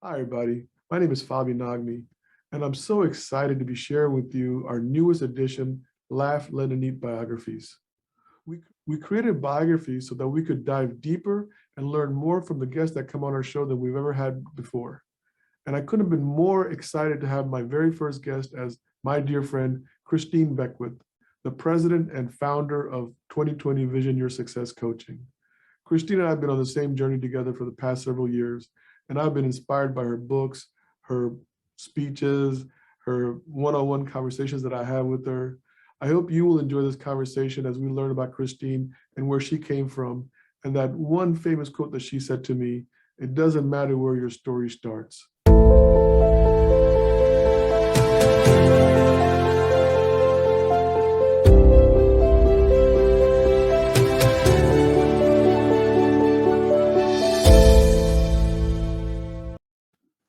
Hi, everybody. My name is Fabi Naghmi, and I'm so excited to be sharing with you our newest edition, Laugh, Learn, and Eat Biographies. We created biographies so that we could dive deeper and learn more from the guests that come on our show than we've ever had before. And I couldn't have been more excited to have my very first guest as my dear friend, Christine Beckwith, the president and founder of 2020 Vision Your Success Coaching. Christine and I have been on the same journey together for the past several years, and I've been inspired by her books, her speeches, her one-on-one conversations that I have with her. I hope you will enjoy this conversation as we learn about Christine and where she came from, and that one famous quote that she said to me, "It doesn't matter where your story starts."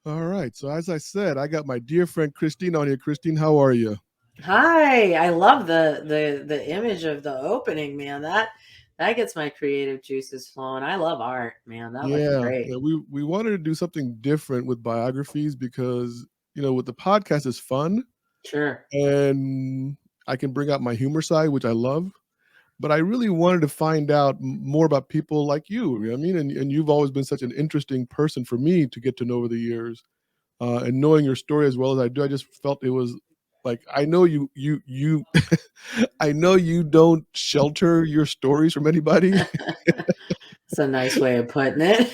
All right. So as I said, I got my dear friend Christine on here. Christine, how are you? Hi. I love the image of the opening, man. That gets my creative juices flowing. I love art, man. That looks great. Yeah. We wanted to do something different with biographies because, with the podcast is fun. Sure. And I can bring out my humor side, which I love. But I really wanted to find out more about people like you. I mean, and you've always been such an interesting person for me to get to know over the years. And knowing your story as well as I do, I just felt it was like, I know you I know you don't shelter your stories from anybody. It's a nice way of putting it.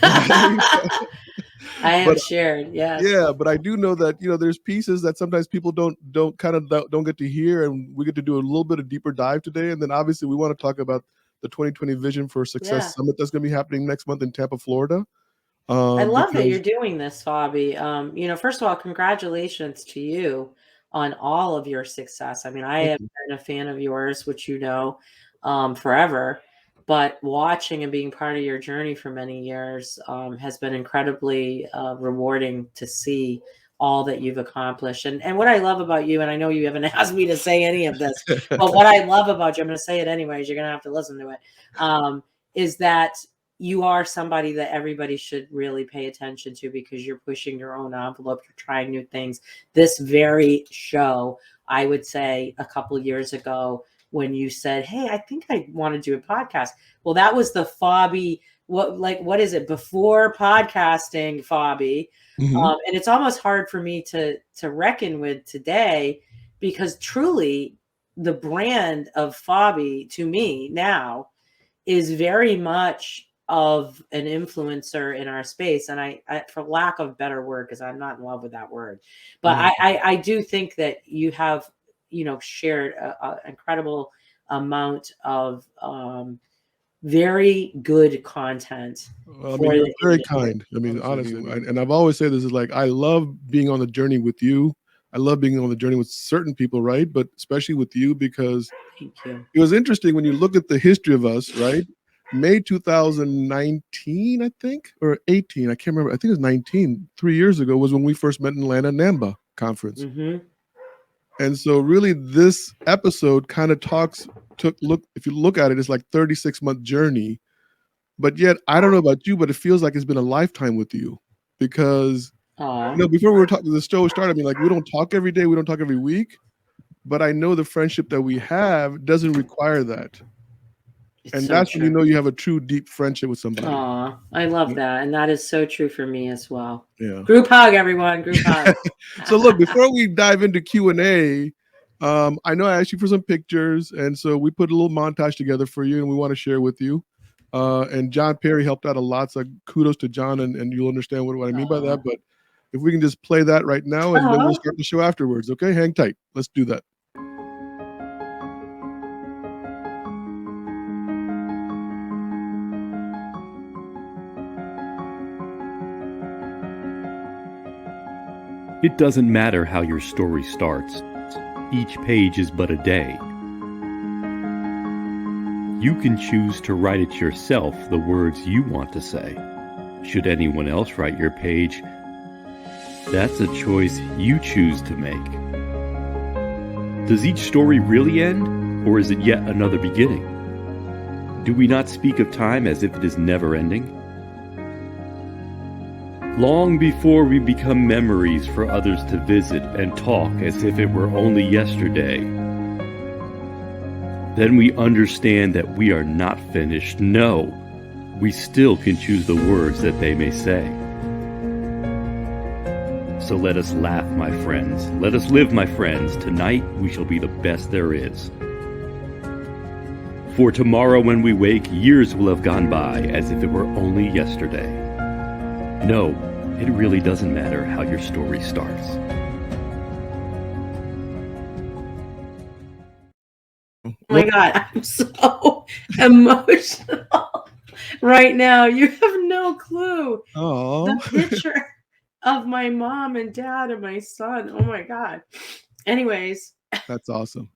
I am shared, yes. Yeah, but I do know that there's pieces that sometimes people don't get to hear, and we get to do a little bit of deeper dive today. And then obviously we want to talk about the 2020 Vision for Success Summit that's going to be happening next month in Tampa, Florida. I love that you're doing this, Fobby. First of all, congratulations to you on all of your success. I mean, I have been a fan of yours, which forever. But watching and being part of your journey for many years has been incredibly rewarding to see all that you've accomplished. And what I love about you, and I know you haven't asked me to say any of this, but what I love about you, I'm going to say it anyways, you're going to have to listen to it, is that you are somebody that everybody should really pay attention to because you're pushing your own envelope. You're trying new things. This very show, I would say a couple of years ago, when you said, "Hey, I think I want to do a podcast." Well, that was the Fobby. What is it? Before podcasting, Fobby. And it's almost hard for me to reckon with today because truly the brand of Fobby to me now is very much of an influencer in our space. And I for lack of better word, because I'm not in love with that word, but I do think that you have shared an incredible amount of very good content. Well, I mean, you're very kind. I mean, honestly, and I've always said this is like, I love being on the journey with you. I love being on the journey with certain people, right? But especially with you, because thank you. It was interesting when you look at the history of us, right? May 2019, I think, or 18, I can't remember. I think it was 19, 3 years ago was when we first met in Atlanta NAMBA conference. And so really this episode kind of if you look at it, it's like 36-month journey. But yet, I don't know about you, but it feels like it's been a lifetime with you because, before we were talking, the show started, I mean, like, we don't talk every day, we don't talk every week, but I know the friendship that we have doesn't require that. And so that's when you know you have a true, deep friendship with somebody. Aw, I love that. And that is so true for me as well. Yeah. Group hug, everyone. Group hug. So look, before we dive into Q&A, I know I asked you for some pictures. And so we put a little montage together for you and we want to share with you. And John Perry helped out a lot. So kudos to John and you'll understand what I mean by that. But if we can just play that right now and then we'll start the show afterwards. Okay, hang tight. Let's do that. It doesn't matter how your story starts. Each page is but a day. You can choose to write it yourself, the words you want to say. Should anyone else write your page, that's a choice you choose to make. Does each story really end, or is it yet another beginning? Do we not speak of time as if it is never ending? long before we become memories for others to visit and talk as if it were only yesterday. Then we understand that we are not finished. No, we still can choose the words that they may say. So let us laugh, my friends. Let us live, my friends. Tonight we shall be the best there is. For tomorrow when we wake, years will have gone by as if it were only yesterday. No, it really doesn't matter how your story starts. Oh my God, I'm so emotional right now. You have no clue. Oh, The picture of my mom and dad and my son. Oh my God. Anyways. that's awesome.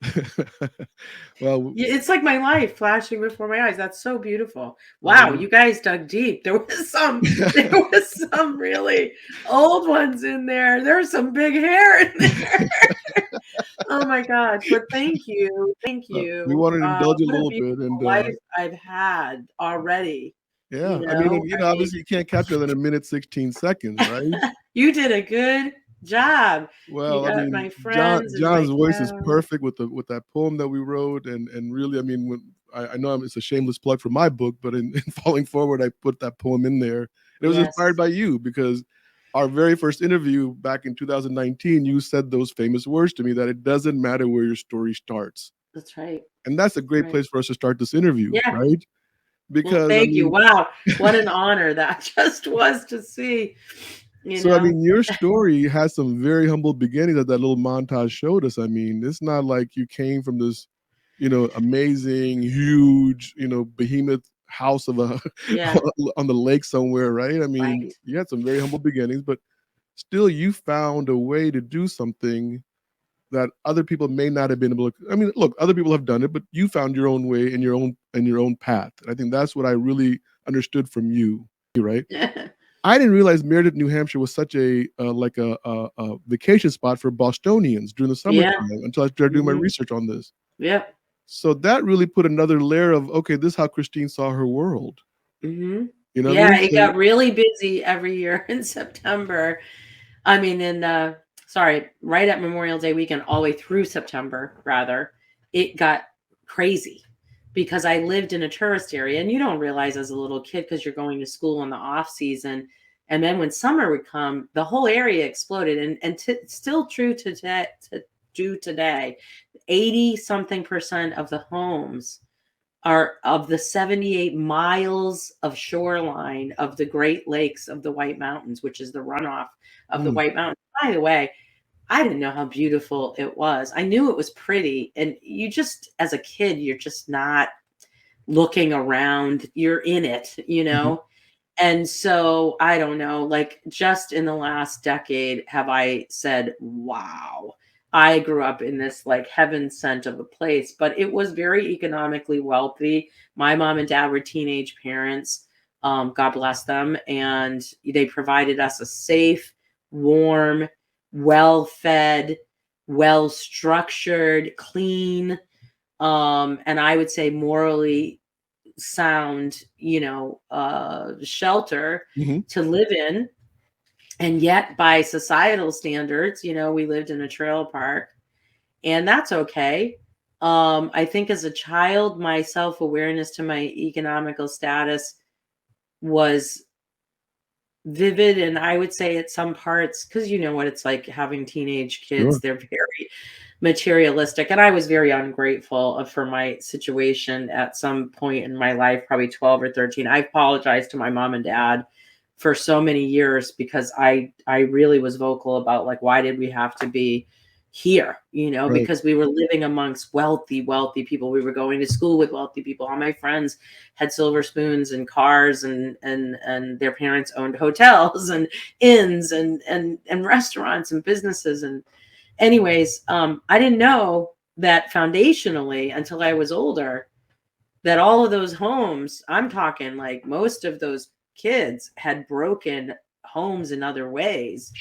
Well, it's like my life flashing before my eyes. That's so beautiful. Wow, you guys dug deep. There was some really old ones in there. There's some big hair in there. Oh my God. But thank you. Thank you. we wanted to indulge a What little bit, and life I've had already. yeah, I mean, obviously you can't capture that in a minute 16 seconds, right? You did a good job. Well, You I got mean, my friends and John's my voice is family. perfect with that poem that we wrote, and really, I mean, when I know it's a shameless plug for my book, but in Falling Forward, I put that poem in there. It was inspired by you, because our very first interview back in 2019, you said those famous words to me, that it doesn't matter where your story starts. That's right. And that's a great place for us to start this interview, right? Because thank you. Wow, what an honor that just was to see. I mean, your story has some very humble beginnings that little montage showed us. I mean, it's not like you came from this, amazing, huge, behemoth house of a on the lake somewhere, right? I mean, you had some very humble beginnings, but still you found a way to do something that other people may not have been able to. I mean, look, other people have done it, but you found your own way and your own path. And I think that's what I really understood from you, right? I didn't realize Meredith, New Hampshire was such a vacation spot for Bostonians during the summertime until I started doing my research on this. Yep. So that really put another layer of, okay, this is how Christine saw her world. You know what I mean? It so, got really busy every year in September. I mean, right at Memorial Day weekend, all the way through September, rather, it got crazy because I lived in a tourist area, and you don't realize as a little kid, because you're going to school in the off season. And then when summer would come, the whole area exploded, and still true today, 80-something% of the homes are of the 78 miles of shoreline of the Great Lakes of the White Mountains, which is the runoff of the White Mountains. By the way, I didn't know how beautiful it was. I knew it was pretty. And you just, as a kid, you're just not looking around. You're in it, And so I don't know, like just in the last decade, have I said, wow, I grew up in this like heaven sent of a place, but it was very economically wealthy. My mom and dad were teenage parents. God bless them. And they provided us a safe, warm, well-fed, well-structured, clean, and I would say morally sound, shelter to live in. And yet by societal standards, we lived in a trailer park, and that's okay. I think as a child, my self-awareness to my economical status was vivid. And I would say at some parts, because you know what it's like having teenage kids, they're very materialistic. And I was very ungrateful for my situation at some point in my life, probably 12 or 13. I apologized to my mom and dad for so many years because I really was vocal about like, why did we have to be here? Because we were living amongst wealthy people. We were going to school with wealthy people. All my friends had silver spoons and cars, and their parents owned hotels and inns and restaurants and businesses. And anyways, I didn't know that foundationally until I was older, that all of those homes, I'm talking like most of those kids had broken homes in other ways.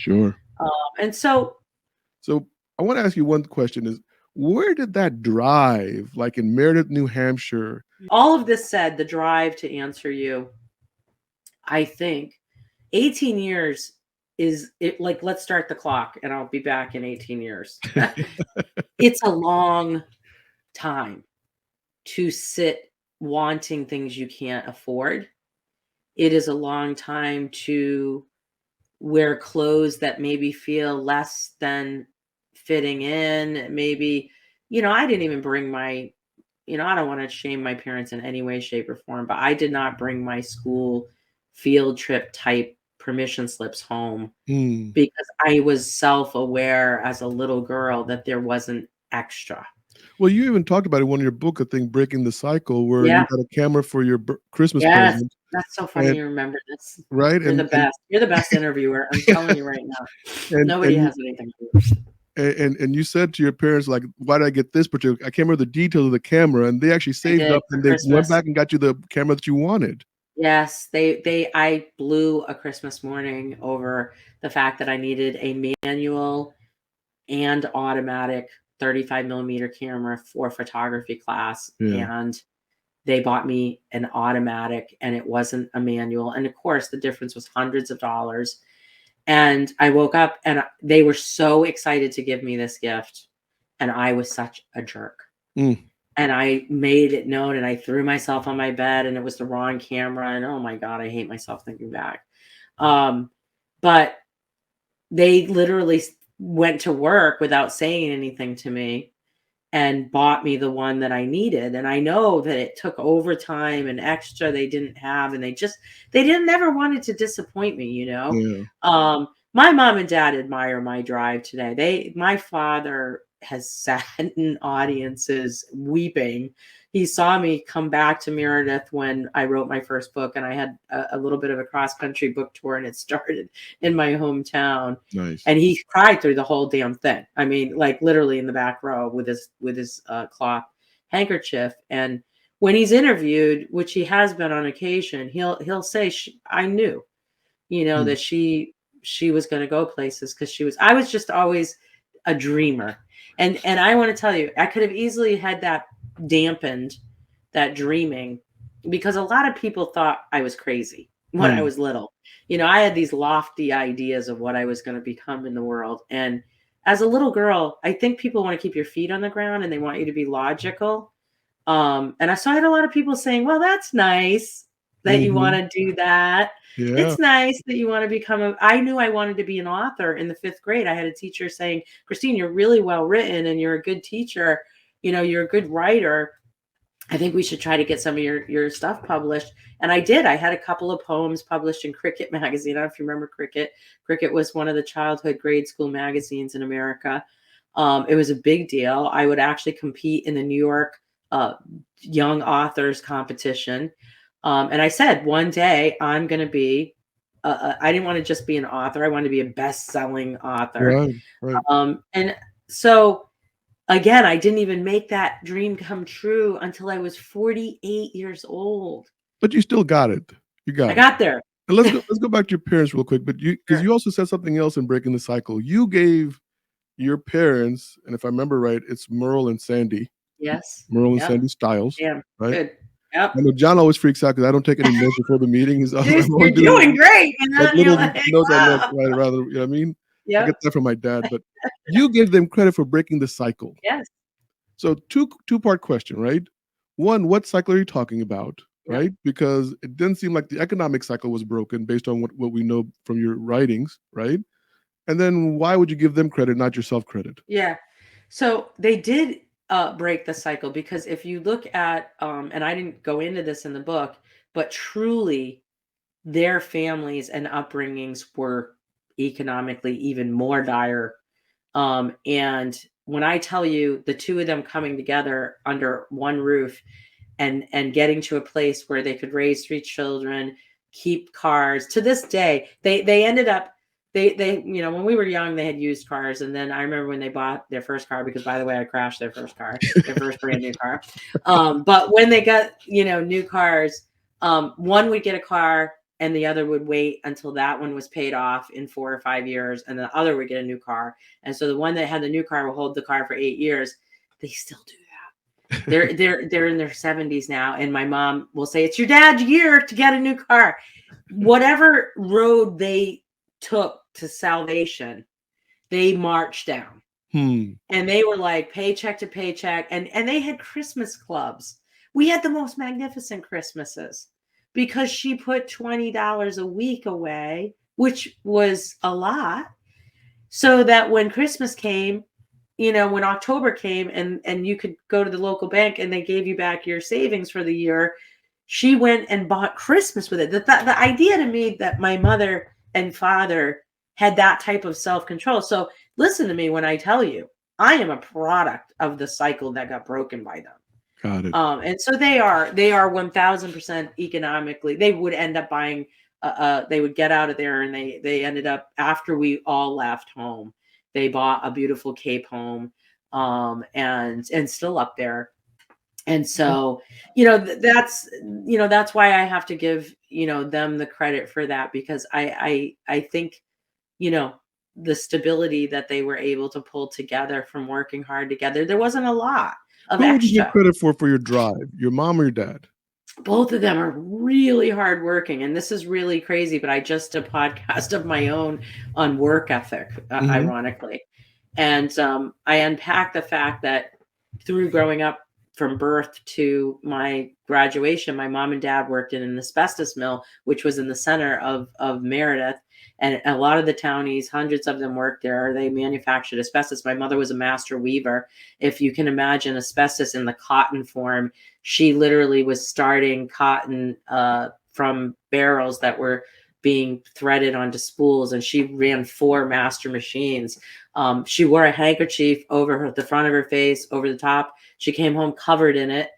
And so I want to ask you one question is, where did that drive, like in Meredith, New Hampshire? All of this said, the drive to answer you, I think 18 years is it, like, let's start the clock and I'll be back in 18 years. It's a long time to sit wanting things you can't afford. It is a long time to wear clothes that maybe feel less than fitting in. Maybe, I didn't even bring my, I don't want to shame my parents in any way, shape, or form, but I did not bring my school field trip type permission slips home because I was self-aware as a little girl that there wasn't extra. Well, you even talked about it in one of your book, I think, Breaking the Cycle, where Yeah. you got a camera for your Christmas Yes, present. that's so funny you remember this. Right? You're the best. You're the best interviewer. I'm telling you right now. Nobody has anything to do. And you said to your parents, like, why did I get this particular? I can't remember the details of the camera, and they actually saved up and they went back and got you the camera that you wanted. Yes, I blew a Christmas morning over the fact that I needed a manual and automatic 35 millimeter camera for photography class. Yeah. And they bought me an automatic and it wasn't a manual. And of course the difference was hundreds of dollars. And I woke up and they were so excited to give me this gift. And I was such a jerk. And I made it known and I threw myself on my bed and it was the wrong camera. And oh my God, I hate myself thinking back. But they literally went to work without saying anything to me and bought me the one that I needed. And I know that it took overtime and extra they didn't have. And they didn't never wanted to disappoint me, Yeah. My mom and dad admire my drive today. My father has sat in audiences weeping. He saw me come back to Meredith when I wrote my first book and I had a little bit of a cross-country book tour and it started in my hometown. Nice. And he cried through the whole damn thing. I mean, like literally in the back row with his cloth handkerchief. And when he's interviewed, which he has been on occasion, he'll say, I knew, that she was going to go places because I was just always a dreamer. And I want to tell you, I could have easily had that dampened, that dreaming, because a lot of people thought I was crazy when I was little. I had these lofty ideas of what I was going to become in the world. And as a little girl, I think people want to keep your feet on the ground and they want you to be logical. So I had a lot of people saying, well, that's nice that you want to do that. Yeah. It's nice that you want to become I knew I wanted to be an author in the 5th grade. I had a teacher saying, Christine, you're really well written and you're a good teacher. You're a good writer. I think we should try to get some of your stuff published. And I did. I had a couple of poems published in Cricket magazine. I don't know if you remember Cricket. Cricket was one of the childhood grade school magazines in America. It was a big deal. I would actually compete in the New York young authors competition. And I said, one day I'm going to be, I didn't want to just be an author. I wanted to be a best-selling author. Right. And so again, I didn't even make that dream come true until I was 48 years old. But you still got it. You got it. I got there. And let's go back to your parents real quick. But because you also said something else in Breaking the Cycle. You gave your parents, and if I remember right, it's Merle and Sandy. Yes. Merle and Sandy Stiles. Yeah. Right. Good. Yep. I know John always freaks out because I don't take any notes before the meeting. You're doing great. Like little notes I make, rather, you know what I mean? Yep. I get that from my dad, but you give them credit for breaking the cycle. Yes. So two-part question, right? One, what cycle are you talking about, right? Because it didn't seem like the economic cycle was broken based on what we know from your writings, right? And then why would you give them credit, not yourself credit? Yeah. So they did break the cycle because if you look at, and I didn't go into this in the book, but truly their families and upbringings were economically even more dire. And when I tell you the two of them coming together under one roof and getting to a place where they could raise 3 children, keep cars, to this day, they ended up, they when we were young, they had used cars. And then I remember when they bought their first car, because by the way, I crashed their first car, their first brand new car. But when they got, new cars, one would get a car and the other would wait until that one was paid off in 4 or 5 years, and the other would get a new car. And so the one that had the new car will hold the car for 8 years. They still do that. They're in their 70s now, and my mom will say, "It's your dad's year to get a new car." Whatever road they took to salvation, they marched down. And they were like paycheck to paycheck, and they had Christmas clubs. We had the most magnificent Christmases because she put $20 a week away, which was a lot, so that when Christmas came, when October came and you could go to the local bank and they gave you back your savings for the year, she went and bought Christmas with it. The idea to me that my mother and father had that type of self-control. So listen to me when I tell you, I am a product of the cycle that got broken by them. Got it. And so they are 1000% economically. They would end up buying. They would get out of there, and they ended up, after we all left home, they bought a beautiful Cape home, and still up there. And so, that's why I have to give, them the credit for that, because I think, the stability that they were able to pull together from working hard together. There wasn't a lot of Who would you extra. give credit for your drive? Your mom or your dad? Both of them are really hardworking, and this is really crazy, but I just did a podcast of my own on work ethic, ironically. And I unpacked the fact that through growing up, from birth to my graduation, my mom and dad worked in an asbestos mill, which was in the center of Meredith. And a lot of the townies, hundreds of them worked there. They manufactured asbestos. My mother was a master weaver. If you can imagine asbestos in the cotton form, she literally was starting cotton from barrels that were being threaded onto spools, and she ran 4 master machines. She wore a handkerchief over the front of her face, over the top. She came home covered in it.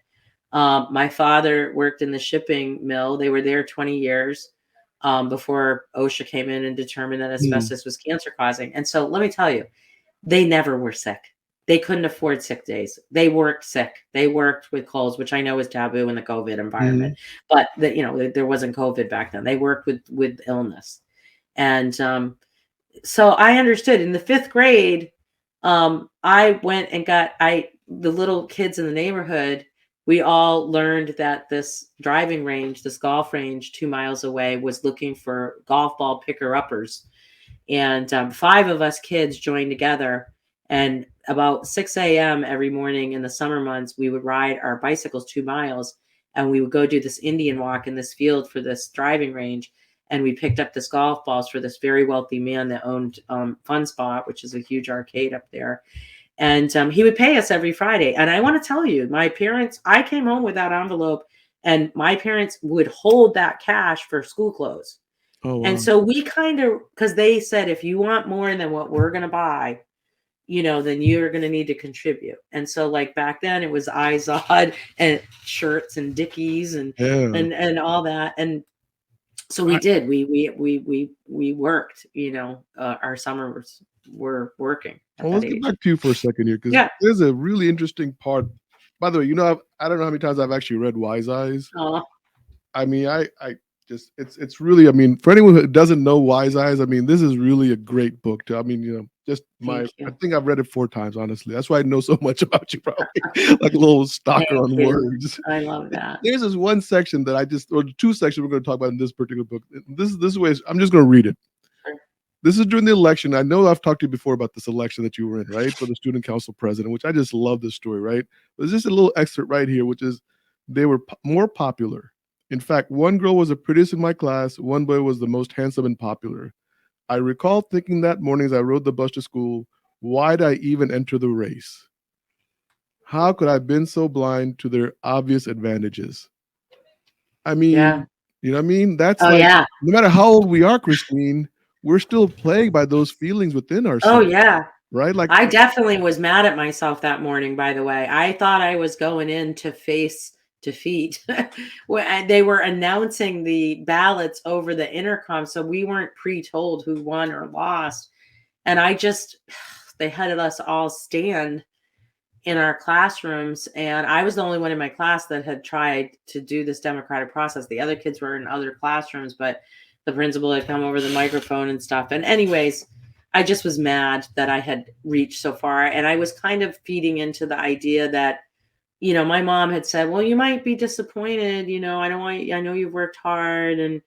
My father worked in the shipping mill. They were there 20 years before OSHA came in and determined that asbestos was cancer causing. And so let me tell you, they never were sick. They couldn't afford sick days. They worked sick. They worked with colds, which I know is taboo in the COVID environment, but there wasn't COVID back then. They worked with illness. And so I understood. In the 5th grade, I went and got the little kids in the neighborhood. We all learned that this driving range, this golf range 2 miles away, was looking for golf ball picker-uppers. And 5 of us kids joined together. And about 6 a.m. every morning in the summer months, we would ride our bicycles 2 miles, and we would go do this Indian walk in this field for this driving range. And we picked up this golf balls for this very wealthy man that owned Fun Spot, which is a huge arcade up there. And he would pay us every Friday. And I want to tell you, my parents, I came home with that envelope, and my parents would hold that cash for school clothes. Oh, wow. And so we kind of, because they said, if you want more than what we're going to buy, then you're going to need to contribute. And so, like, back then it was Izod and shirts and Dickies and all that. And so we did. We worked. Our summers were working. Well, let's get back to you for a second here, because there's a really interesting part. By the way, I don't know how many times I've actually read Wise Eyes. I mean, it's really, I mean, for anyone who doesn't know Wise Eyes, I mean, this is really a great book. I think I've read it 4 times, honestly. That's why I know so much about you, probably like a little stalker on words. I love that. There's this one section that or 2 sections we're going to talk about in this particular book. This way, I'm just going to read it. This is during the election. I know I've talked to you before about this election that you were in, right? For the student council president, which I just love this story, right? There's just a little excerpt right here, which is, they were more popular. In fact, one girl was the prettiest in my class. One boy was the most handsome and popular. I recall thinking that morning as I rode the bus to school, why'd I even enter the race? How could I have been so blind to their obvious advantages? I mean, you know what I mean? That's no matter how old we are, Christine, we're still plagued by those feelings within ourselves. Oh, yeah. Right? Like, I definitely was mad at myself that morning, by the way. I thought I was going in to face defeat. They were announcing the ballots over the intercom, so we weren't pre-told who won or lost. And they had us all stand in our classrooms, and I was the only one in my class that had tried to do this democratic process. The other kids were in other classrooms, but the principal had come over the microphone and stuff. And anyways, I just was mad that I had reached so far. And I was kind of feeding into the idea that you know, my mom had said, well, you might be disappointed, you know, I know you've worked hard.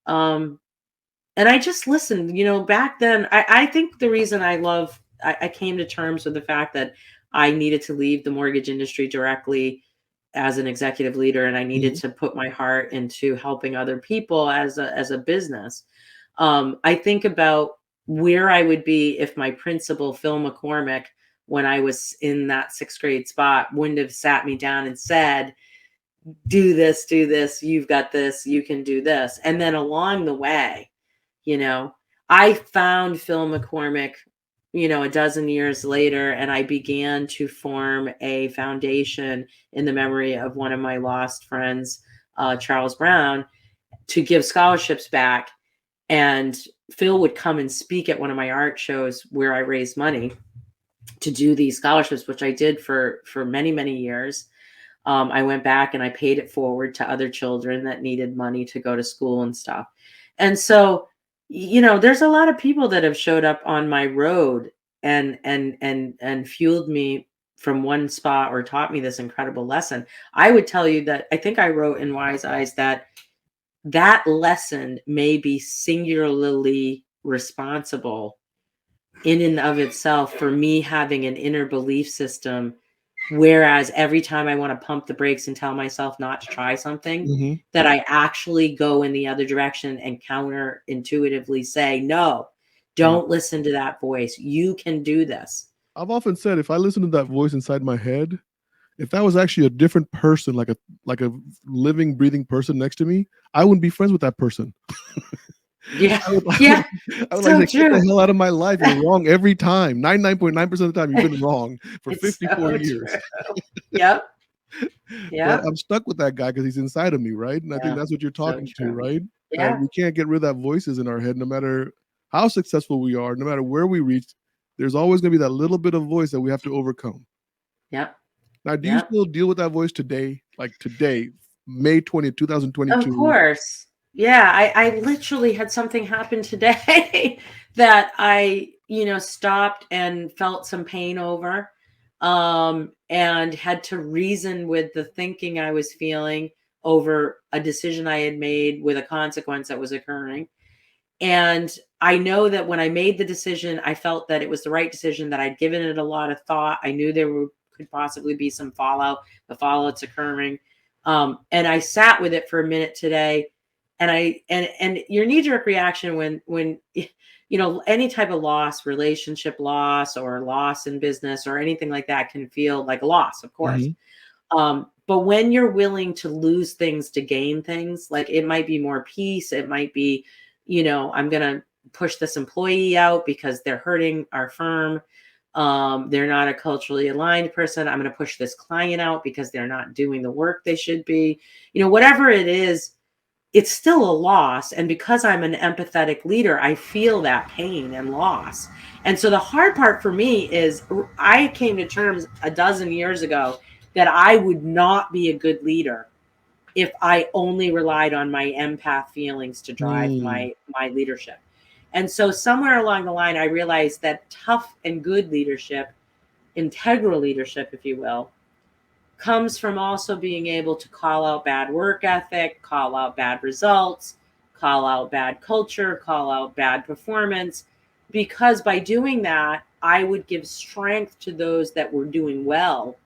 Um, and I just listened, you know, back then, I think the reason I came to terms with the fact that I needed to leave the mortgage industry directly as an executive leader, and I needed Mhm. to put my heart into helping other people as a business. I think about where I would be if my principal, Phil McCormick, when I was in that 6th grade spot, wouldn't have sat me down and said, do this, you've got this, you can do this. And then along the way, you know, I found Phil McCormick, you know, a dozen years later, and I began to form a foundation in the memory of one of my lost friends, Charles Brown, to give scholarships back. And Phil would come and speak at one of my art shows where I raised money to do these scholarships, which I did for many, many years. I went back and I paid it forward to other children that needed money to go to school and stuff. And so, you know, there's a lot of people that have showed up on my road and fueled me from one spot or taught me this incredible lesson. I would tell you that I think I wrote in Wise Eyes that that lesson may be singularly responsible in and of itself for me having an inner belief system. Whereas every time I want to pump the brakes and tell myself not to try something, Mhm. that I actually go in the other direction and counterintuitively say, no, Yeah. don't listen to that voice. You can do this. I've often said if I listen to that voice inside my head, if that was actually a different person, like a living, breathing person next to me, I wouldn't be friends with that person. Yeah. I would Yeah. I would like So say, "Get the true. hell out of my life. You're wrong every time. 99.9% of the time, you've been wrong for It's 54 so years." true. Yep. But Yep. I'm stuck with that guy because he's inside of me, right? And I think Yeah. that's what you're So talking to, true. right? That Yeah. we can't get rid of that voices in our head no matter how successful we are, no matter where we reach, there's always gonna be that little bit of voice that we have to overcome. Yep. Now, do you Yep. still deal with that voice today? Like today, May 20th, Of 2022? course. Yeah, I literally had something happen today that I, you know, stopped and felt some pain over, and had to reason with the thinking I was feeling over a decision I had made with a consequence that was occurring. And I know that when I made the decision, I felt that it was the right decision, that I'd given it a lot of thought. I knew could possibly be some fallout, the fallout's occurring. And I sat with it for a minute today. And your knee-jerk reaction when you know, any type of loss, relationship loss or loss in business or anything like that can feel like a loss, of course. Mhm. But when you're willing to lose things to gain things, like it might be more peace, it might be, you know, I'm going to push this employee out because they're hurting our firm. They're not a culturally aligned person. I'm going to push this client out because they're not doing the work they should be. You know, whatever it is, it's still a loss. And because I'm an empathetic leader, I feel that pain and loss. And so the hard part for me is I came to terms a dozen years ago that I would not be a good leader if I only relied on my empath feelings to drive Mm. my leadership. And so somewhere along the line, I realized that tough and good leadership, integral leadership, if you will, comes from also being able to call out bad work ethic, call out bad results, call out bad culture, call out bad performance. Because by doing that, I would give strength to those that were doing well.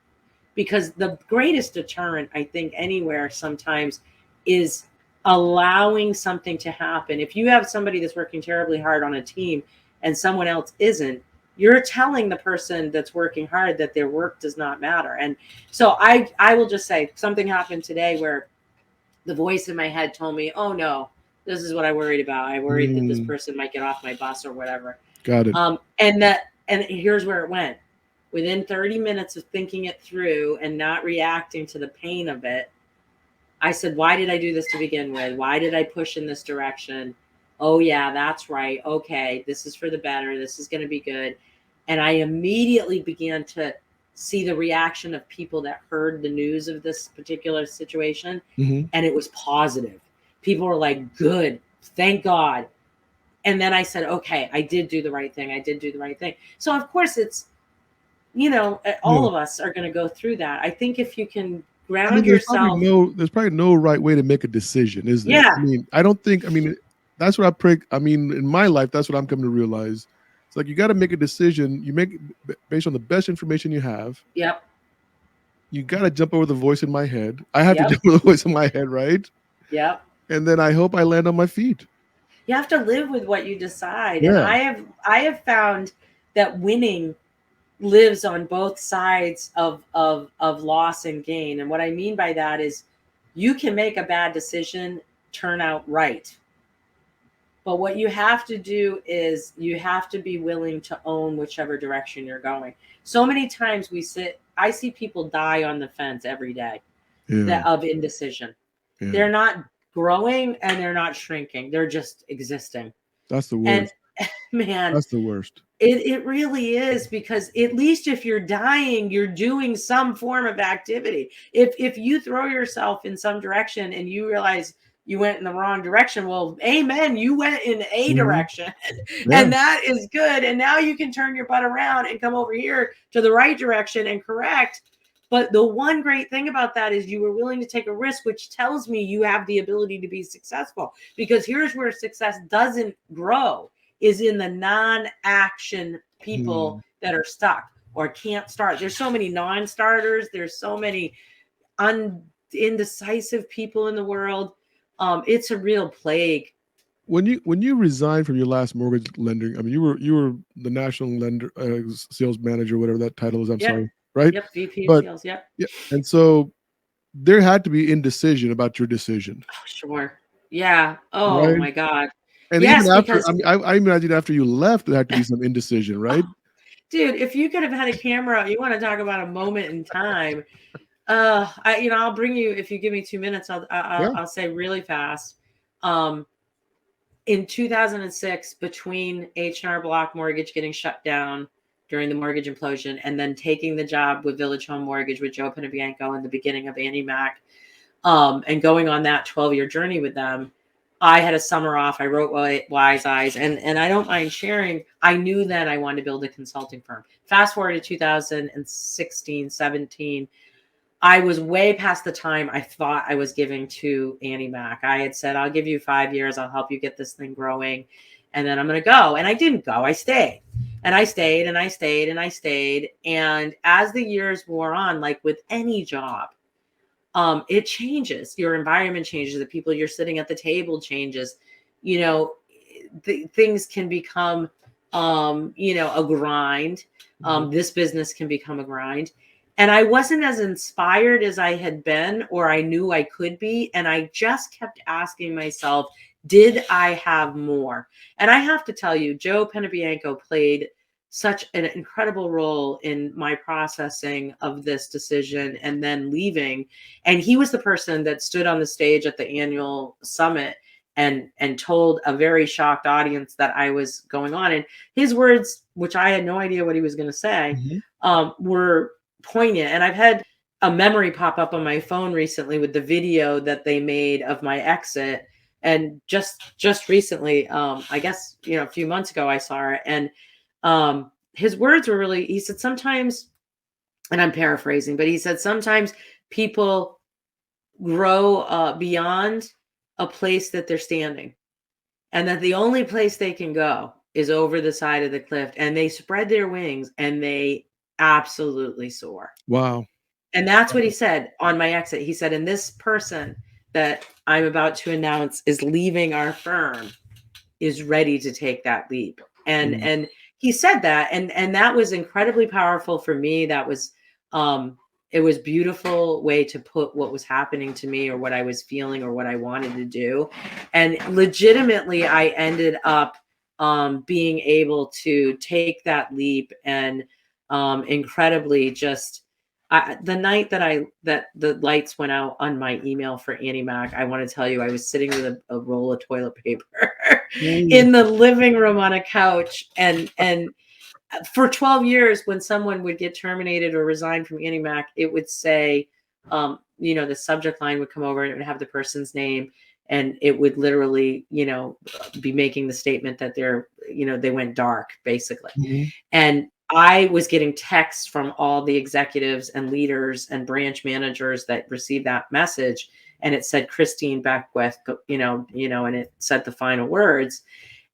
Because the greatest deterrent, I think, anywhere sometimes is allowing something to happen. If you have somebody that's working terribly hard on a team and someone else isn't, you're telling the person that's working hard that their work does not matter. And so I will just say something happened today where the voice in my head told me, oh no, this is what I worried about. I worried that this Mm. person might get off my bus or whatever. Got it. And here's where it went. Within 30 minutes of thinking it through and not reacting to the pain of it, I said, why did I do this to begin with? Why did I push in this direction? Oh, yeah, that's right. Okay, this is for the better. This is going to be good. And I immediately began to see the reaction of people that heard the news of this particular situation. Mhm. And it was positive. People were like, good, thank God. And then I said, okay, I did do the right thing. I did do the right thing. So, of course, you know, all of us are going to go through that. I think if you can ground yourself. There's probably no right way to make a decision, is there? Yeah. I mean, I don't think, that's what in my life, that's what I'm coming to realize. It's like, you got to make a decision. You make it based on the best information you have. Yep. You got to jump over the voice in my head. I have to jump over the voice in my head, right? Yep. And then I hope I land on my feet. You have to live with what you decide. Yeah. And I have found that winning lives on both sides of loss and gain. And what I mean by that is you can make a bad decision turn out right. But what you have to do is you have to be willing to own whichever direction you're going. So many times I see people die on the fence every day of indecision. Yeah. They're not growing and they're not shrinking. They're just existing. That's the worst. And man, that's the worst. It really is, because at least if you're dying, you're doing some form of activity. If you throw yourself in some direction and you realize you went in the wrong direction, well, amen, you went in a direction. Yeah. And that is good. And now you can turn your butt around and come over here to the right direction and correct. But the one great thing about that is you were willing to take a risk, which tells me you have the ability to be successful. Because here's where success doesn't grow, is in the non-action people that are stuck or can't start. There's so many non-starters. There's so many indecisive people in the world. It's a real plague. When you resigned from your last mortgage lending, I mean, you were the national lender, sales manager, whatever that title is. I'm sorry, right? Yep, VP of sales. Yep. Yeah, and so there had to be indecision about your decision. Oh, sure. Yeah. Oh right? My God. And yes, even after, because I imagine after you left, there had to be some indecision, right? Dude, if you could have had a camera, you want to talk about a moment in time. I'll bring you, if you give me 2 minutes, I'll say really fast. In 2006, between H&R Block Mortgage getting shut down during the mortgage implosion, and then taking the job with Village Home Mortgage with Joe Pinabianco in the beginning of Annie Mac, and going on that 12-year journey with them, I had a summer off. I wrote Wise Eyes, and I don't mind sharing. I knew that I wanted to build a consulting firm. Fast forward to 2016, 17. I was way past the time I thought I was giving to Annie Mac. I had said, I'll give you 5 years. I'll help you get this thing growing. And then I'm going to go. And I didn't go. I stayed. And I stayed and I stayed and I stayed. And as the years wore on, like with any job, it changes. Your environment changes. The people you're sitting at the table changes. You know, things can become, a grind. This business can become a grind. And I wasn't as inspired as I had been, or I knew I could be. And I just kept asking myself, did I have more? And I have to tell you, Joe Pinabianco played such an incredible role in my processing of this decision and then leaving. And he was the person that stood on the stage at the annual summit and told a very shocked audience that I was going on. And his words, which I had no idea what he was going to say, were poignant. And I've had a memory pop up on my phone recently with the video that they made of my exit. And just recently, I guess, a few months ago, I saw it. And his words were really, he said, sometimes, and I'm paraphrasing, but he said, sometimes people grow beyond a place that they're standing, and that the only place they can go is over the side of the cliff, and they spread their wings and they absolutely soar. Wow. And that's what he said on my exit. He said, and this person that I'm about to announce is leaving our firm is ready to take that leap. And he said that, and that was incredibly powerful for me. That was, it was beautiful way to put what was happening to me or what I was feeling or what I wanted to do. And legitimately, I ended up being able to take that leap and incredibly just the night that the lights went out on my email for Annie Mac, I want to tell you, I was sitting with a roll of toilet paper in the living room on a couch. And for 12 years, when someone would get terminated or resign from Annie Mac, it would say, the subject line would come over and it would have the person's name. And it would literally, be making the statement that they went dark, basically. And I was getting texts from all the executives and leaders and branch managers that received that message. And it said Christine Beckwith, and it said the final words,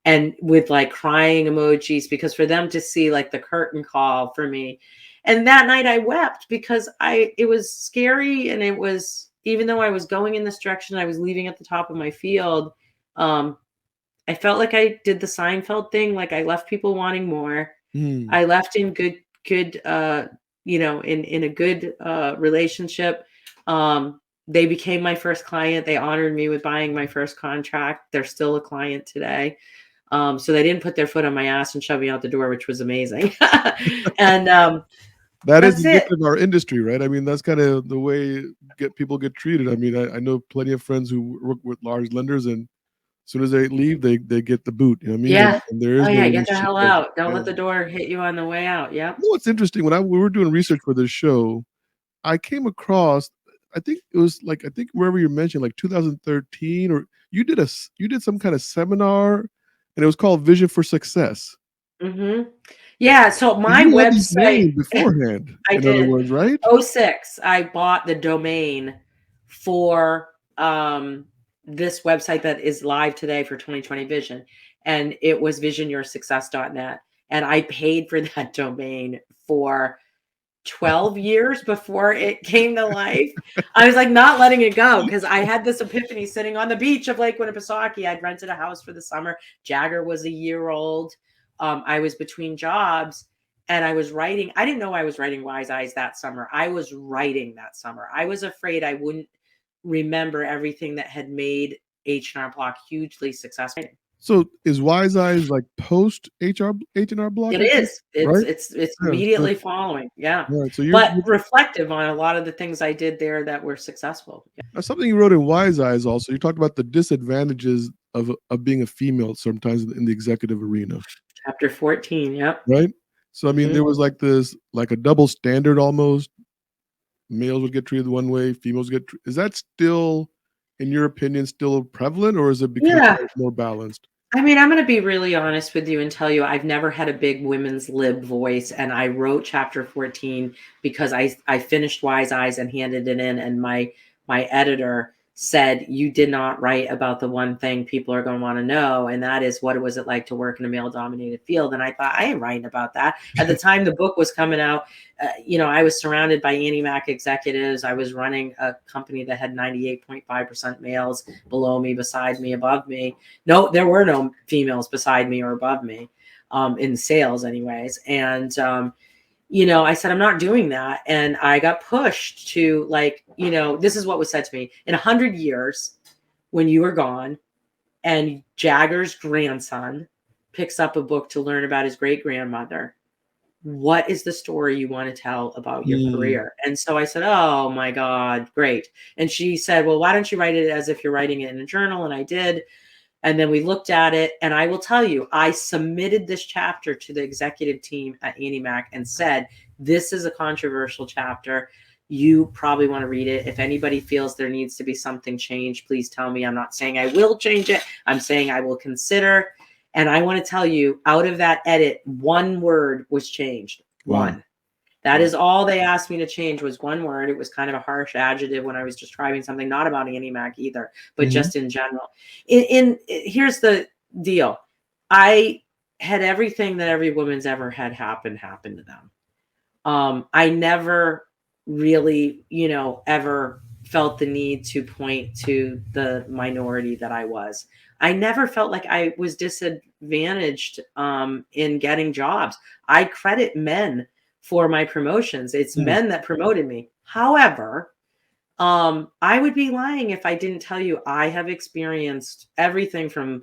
and with like crying emojis, because for them to see like the curtain call for me. And that night I wept because it was scary. And it was, even though I was going in this direction, I was leaving at the top of my field. I felt like I did the Seinfeld thing. Like I left people wanting more. I left in good, in a good relationship. They became my first client. They honored me with buying my first contract. They're still a client today. So they didn't put their foot on my ass and shove me out the door, which was amazing. And that is indicative of our industry, right? I mean, that's kind of the way people get treated. I mean, I know plenty of friends who work with large lenders, and as soon as they leave, they get the boot. You know what I mean? Yeah. And there is Get the hell out. Don't let the door hit you on the way out. Yeah. You know what's interesting? When we were doing research for this show, I came across, I think it was like, wherever you mentioned, like 2013, or you did some kind of seminar, and it was called Vision for Success. Mm-hmm. Yeah. So my you website beforehand, I in did. other words, right? 2006, I bought the domain for this website that is live today for 2020 Vision. And it was visionyoursuccess.net. And I paid for that domain for 12 years before it came to life. I was like not letting it go, because I had this epiphany sitting on the beach of Lake Winnipesaukee. I'd rented a house for the summer. Jagger was a year old. I was between jobs, and I was writing. I didn't know I was writing Wise Eyes that summer. I was writing that summer. I was afraid I wouldn't remember everything that had made H&R Block hugely successful. So is Wise Eyes like post H&R Block? It is. Right? It's immediately following. Yeah. Right. So but reflective on a lot of the things I did there that were successful. Yeah. Now, something you wrote in Wise Eyes also, you talked about the disadvantages of being a female sometimes in the executive arena. Chapter 14. Yep. Right. So I mean, there was like a double standard almost. Males would get treated one way, females get. Is that still, in your opinion, still prevalent, or is it becoming more balanced? I mean, I'm going to be really honest with you and tell you I've never had a big women's lib voice. And I wrote chapter 14 because I finished Wise Eyes and handed it in. And my editor said, you did not write about the one thing people are going to want to know. And that is, what was it like to work in a male dominated field? And I thought, I ain't writing about that. At the time the book was coming out, I was surrounded by Annie Mac executives. I was running a company that had 98.5% males below me, beside me, above me. No, there were no females beside me or above me, in sales anyways. And, I said, I'm not doing that. And I got pushed to this is what was said to me: in 100 years, when you are gone and Jagger's grandson picks up a book to learn about his great grandmother, what is the story you want to tell about your career? And so I said, oh my God, great. And she said, well, why don't you write it as if you're writing it in a journal? And I did. And then we looked at it, and I will tell you, I submitted this chapter to the executive team at Annie Mac and said, this is a controversial chapter. You probably want to read it. If anybody feels there needs to be something changed, please tell me. I'm not saying I will change it. I'm saying I will consider. And I want to tell you, out of that edit, one word was changed. One. That is all they asked me to change, was one word. It was kind of a harsh adjective when I was describing something, not about Annie Mac either, but just in general. Here's the deal. I had everything that every woman's ever had happen to them. I never really, ever felt the need to point to the minority that I was. I never felt like I was disadvantaged in getting jobs. I credit men for my promotions. It's men that promoted me. However, I would be lying if I didn't tell you I have experienced everything from,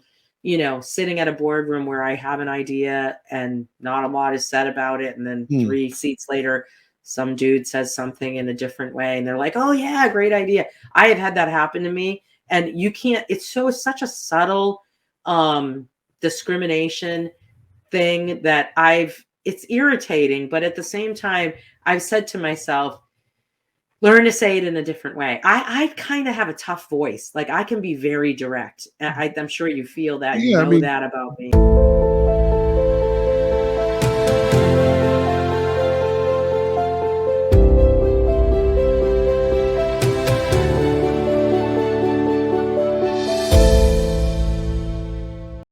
sitting at a boardroom where I have an idea and not a lot is said about it. And then 3 seats later, some dude says something in a different way. And they're like, oh yeah, great idea. I have had that happen to me. And you can't, it's such a subtle discrimination thing that it's irritating, but at the same time, I've said to myself, learn to say it in a different way. I kind of have a tough voice. Like I can be very direct. I'm sure you feel that. That about me.